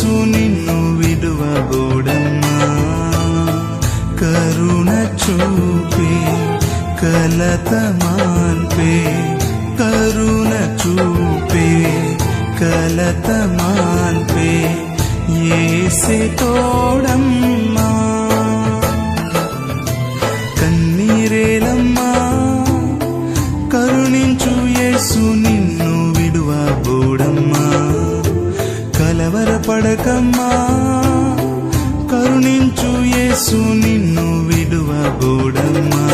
యేసు నిన్ను విడువబోడమ్మా. కరుణ చూపే కలత మాన్పే, కరుణ చూపే కలత మాన్పే యేసే తోడమ్మా. కన్నీరేలమ్మా కరుణించు యేసు నిన్ను విడువబోడమ్మా. కలవరపడకమ్మా కరుణించు యేసు నిన్ను విడువబోడమ్మా.